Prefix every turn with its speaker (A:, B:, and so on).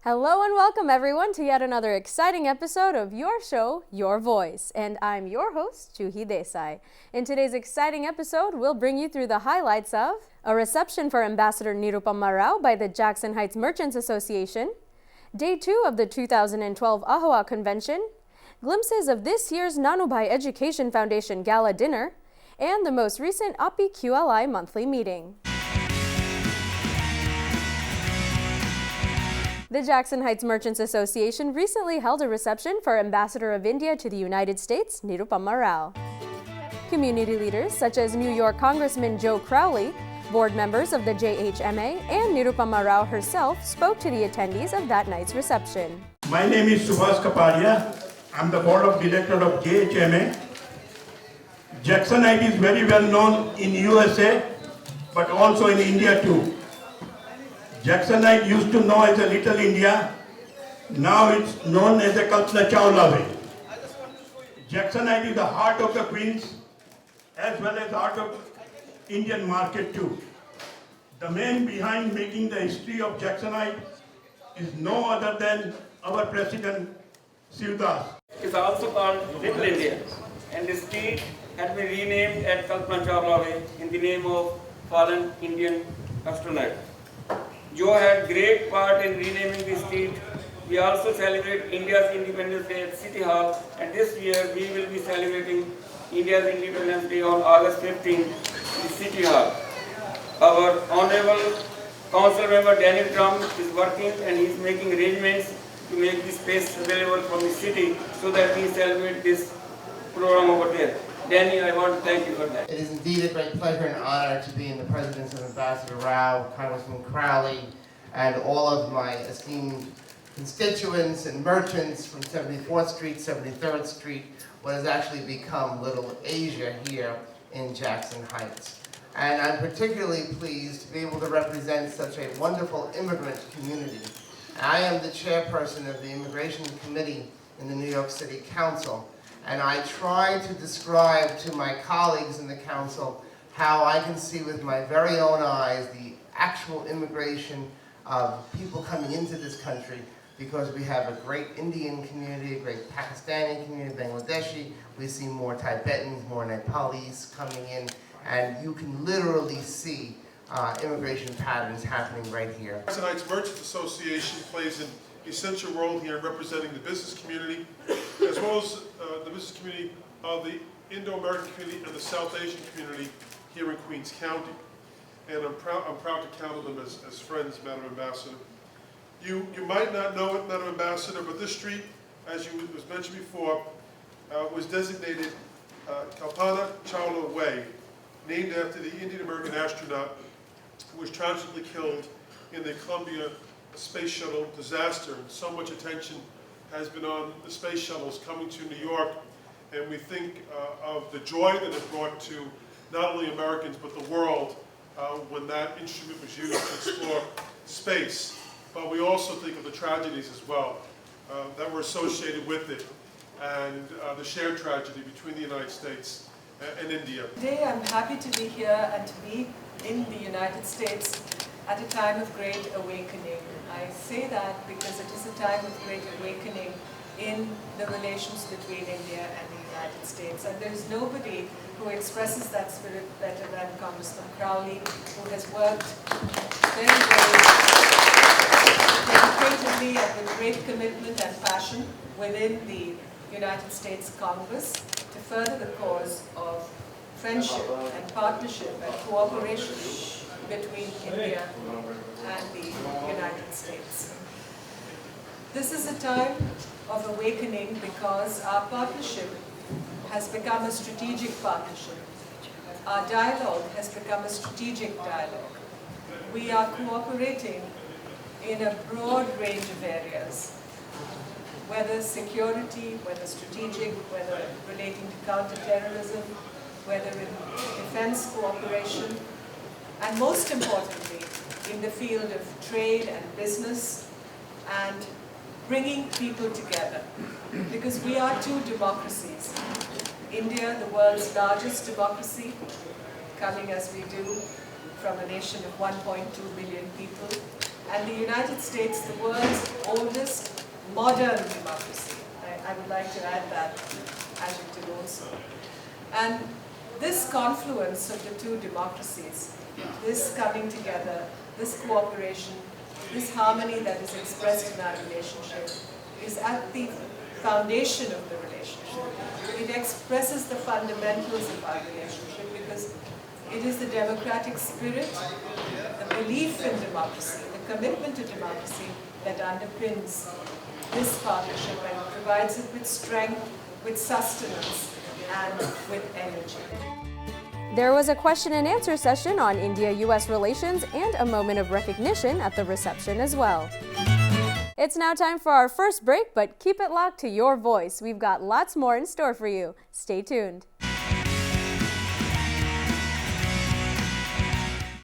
A: Hello and welcome everyone to yet another exciting episode of your show, Your Voice. And I'm your host, Juhi Desai. In today's exciting episode, we'll bring you through the highlights of a reception for Ambassador Nirupama Rao by the Jackson Heights Merchants Association, Day 2 of the 2012 AHOA Convention, glimpses of this year's Nanubai Education Foundation Gala Dinner, and the most recent API QLI monthly meeting. The Jackson Heights Merchants Association recently held a reception for Ambassador of India to the United States, Nirupama Rao. Community leaders such as New York Congressman Joe Crowley, board members of the JHMA, and Nirupama Rao herself spoke to the attendees of that night's reception.
B: My name is Subhas Kapadia. I'm the board of director of JHMA. Jackson Heights is very well known in USA, but also in India too. Jackson Heights used to know as a Little India. Now it's known as the Kalpana Chawla way. Jackson Heights is the heart of the Queens as well as heart of Indian market too. The man behind making the history of Jackson Heights is no other than our president, Sivdas.
C: It's also called Little India, and the street had been renamed at Kalpana Chawla Way in the name of fallen Indian astronaut. Joe had great part in renaming the street. We also celebrate India's Independence Day at City Hall, and this year we will be celebrating India's Independence Day on August 15th in City Hall. Our Honorable Council Member Daniel Trump is working and he is making arrangements to make the space available from the city so that we celebrate this program over there. Danny, I want to thank you for that.
D: It is indeed a great pleasure and honor to be in the presence of Ambassador Rao, Congressman Crowley, and all of my esteemed constituents and merchants from 74th Street, 73rd Street, what has actually become Little Asia here in Jackson Heights. And I'm particularly pleased to be able to represent such a wonderful immigrant community. I am the chairperson of the Immigration Committee in the New York City Council. And I try to describe to my colleagues in the council how I can see with my very own eyes the actual immigration of people coming into this country, because we have a great Indian community, a great Pakistani community, Bangladeshi. We see more Tibetans, more Nepalis coming in, and you can literally see immigration patterns happening right here.
E: Jackson Heights Merchants Association plays an essential role here in representing the business community, as well as the business community of the Indo-American community and the South Asian community here in Queens County. And I'm proud to count them as friends, Madam Ambassador. You might not know it, Madam Ambassador, but this street, as was mentioned before, was designated Kalpana Chawla Way, named after the Indian-American astronaut who was tragically killed in the Columbia Space Shuttle disaster. So much attention has been on the space shuttles coming to New York, and we think of the joy that it brought to not only Americans but the world when that instrument was used to explore space. But we also think of the tragedies as well that were associated with it, and the shared tragedy between the United States and India.
F: Today I'm happy to be here and to be in the United States at a time of great awakening. I say that because it is a time of great awakening in the relations between India and the United States. And there is nobody who expresses that spirit better than Congressman Crowley, who has worked very, very dedicatedly and with great commitment and passion within the United States Congress to further the cause of friendship and partnership and cooperation between India and the United States. This is a time of awakening because our partnership has become a strategic partnership. Our dialogue has become a strategic dialogue. We are cooperating in a broad range of areas, whether security, whether strategic, whether relating to counterterrorism, whether in defense cooperation, and most importantly, in the field of trade and business and bringing people together. Because we are two democracies. India, the world's largest democracy, coming as we do from a nation of 1.2 billion people, and the United States, the world's oldest modern democracy. I would like to add that adjective also. And this confluence of the two democracies, this coming together, this cooperation, this harmony that is expressed in our relationship is at the foundation of the relationship. It expresses the fundamentals of our relationship because it is the democratic spirit, the belief in democracy, the commitment to democracy that underpins this partnership and provides it with strength, with sustenance, and with energy.
A: There was a question and answer session on India-US relations and a moment of recognition at the reception as well. It's now time for our first break, but keep it locked to Your Voice. We've got lots more in store for you. Stay tuned.